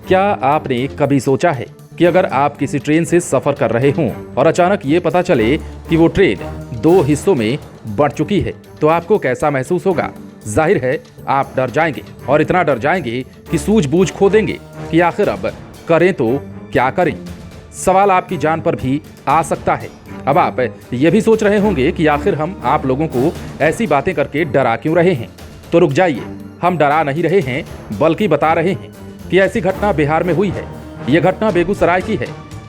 क्या आपने कभी सोचा है कि अगर आप किसी ट्रेन से सफर कर रहे हों और अचानक ये पता चले कि वो ट्रेन दो हिस्सों में बंट चुकी है तो आपको कैसा महसूस होगा? जाहिर है आप डर जाएंगे और इतना डर जाएंगे कि सूझबूझ खो देंगे कि आखिर अब करें तो क्या करें। सवाल आपकी जान पर भी आ सकता है। अब आप ये भी सोच रहे होंगे कि आखिर हम आप लोगों को ऐसी बातें करके डरा क्यों रहे हैं। तो रुक जाइए, हम डरा नहीं रहे हैं बल्कि बता रहे हैं कि ऐसी घटना बिहार में हुई है। यह घटना बेगूसराय की है,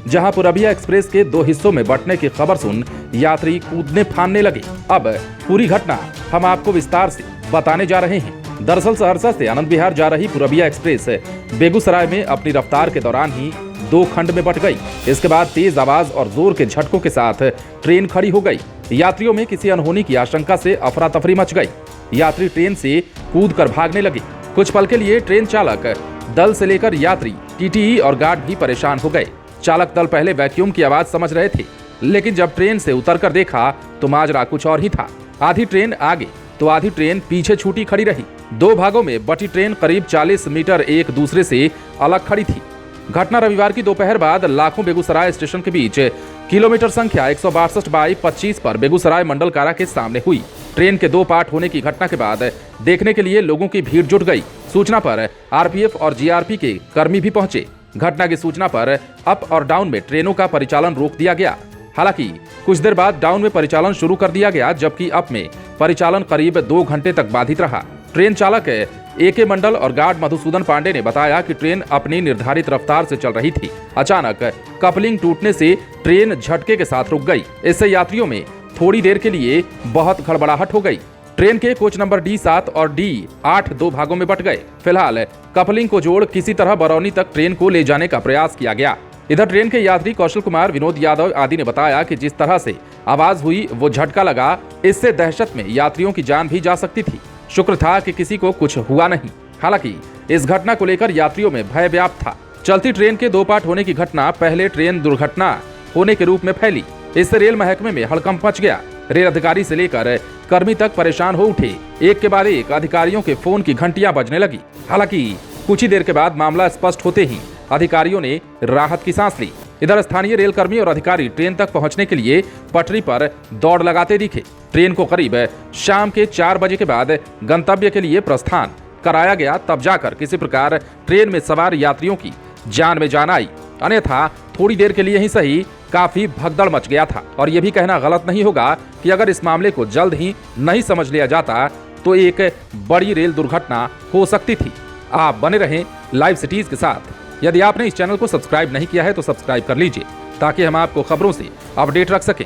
जहां पूरबिया एक्सप्रेस के दो हिस्सों में बंटने की खबर सुन यात्री कूदने फानने लगे। अब पूरी घटना हम आपको विस्तार से बताने जा रहे हैं। दरअसल सहरसा से आनंद विहार जा रही पूरबिया एक्सप्रेस बेगूसराय में अपनी रफ्तार के दौरान ही दो खंड में बंट गई। इसके बाद तेज आवाज और जोर के झटकों के साथ ट्रेन खड़ी हो गई। यात्रियों में किसी अनहोनी की आशंका से अफरा तफरी मच गई। यात्री ट्रेन से कूदकर भागने लगे। कुछ पल के लिए ट्रेन चालक दल से लेकर यात्री, टीटीई और गार्ड भी परेशान हो गए। चालक दल पहले वैक्यूम की आवाज समझ रहे थे, लेकिन जब ट्रेन से उतरकर देखा तो माजरा कुछ और ही था। आधी ट्रेन आगे तो आधी ट्रेन पीछे छूटी खड़ी रही। दो भागों में बटी ट्रेन करीब 40 मीटर एक दूसरे से अलग खड़ी थी। घटना रविवार की दोपहर बाद लाखों बेगूसराय स्टेशन के बीच किलोमीटर संख्या 162/25 पर बेगूसराय मंडल कारा के सामने हुई। ट्रेन के दो पार्ट होने की घटना के बाद देखने के लिए लोगों की भीड़ जुट गई। सूचना पर आरपीएफ और जीआरपी के कर्मी भी पहुंचे। घटना की सूचना पर अप और डाउन में ट्रेनों का परिचालन रोक दिया गया। हालांकि कुछ देर बाद डाउन में परिचालन शुरू कर दिया गया, जबकि अप में परिचालन करीब 2 घंटे तक बाधित रहा। ट्रेन चालक एके मंडल और गार्ड मधुसूदन पांडे ने बताया कि ट्रेन अपनी निर्धारित रफ्तार से चल रही थी। अचानक कपलिंग टूटने से ट्रेन झटके के साथ रुक गई। इससे यात्रियों में थोड़ी देर के लिए बहुत गड़बड़ाहट हो गई। ट्रेन के कोच नंबर D7 और D8 दो भागों में बंट गए। फिलहाल कपलिंग को जोड़ किसी तरह बरौनी तक ट्रेन को ले जाने का प्रयास किया गया। इधर ट्रेन के यात्री कौशल कुमार, विनोद यादव आदि ने बताया कि जिस तरह से आवाज हुई वो झटका लगा, इससे दहशत में यात्रियों की जान भी जा सकती थी। शुक्र था कि किसी को कुछ हुआ नहीं। हालांकि इस घटना को लेकर यात्रियों में भय व्याप्त था। चलती ट्रेन के दो पार्ट होने की घटना पहले ट्रेन दुर्घटना होने के रूप में फैली। इससे रेल महकमे में हड़कंप मच गया। रेल अधिकारी से लेकर कर्मी तक परेशान हो उठे। एक के बाद एक अधिकारियों के फोन की घंटियां बजने लगी। हालांकि कुछ ही देर के बाद मामला स्पष्ट होते ही अधिकारियों ने राहत की सांस ली। इधर स्थानीय रेल कर्मी और अधिकारी ट्रेन तक पहुंचने के लिए पटरी पर दौड़ लगाते दिखे। ट्रेन को करीब शाम के 4 बजे के बाद गंतव्य के लिए प्रस्थान कराया गया, तब जाकर किसी प्रकार ट्रेन में सवार यात्रियों की जान में जान आई। अन्यथा थोड़ी देर के लिए ही सही काफी भगदड़ मच गया था। और यह भी कहना गलत नहीं होगा कि अगर इस मामले को जल्द ही नहीं समझ लिया जाता तो एक बड़ी रेल दुर्घटना हो सकती थी। आप बने रहें लाइव सिटीज के साथ। यदि आपने इस चैनल को सब्सक्राइब नहीं किया है तो सब्सक्राइब कर लीजिए, ताकि हम आपको खबरों से अपडेट रख सकें।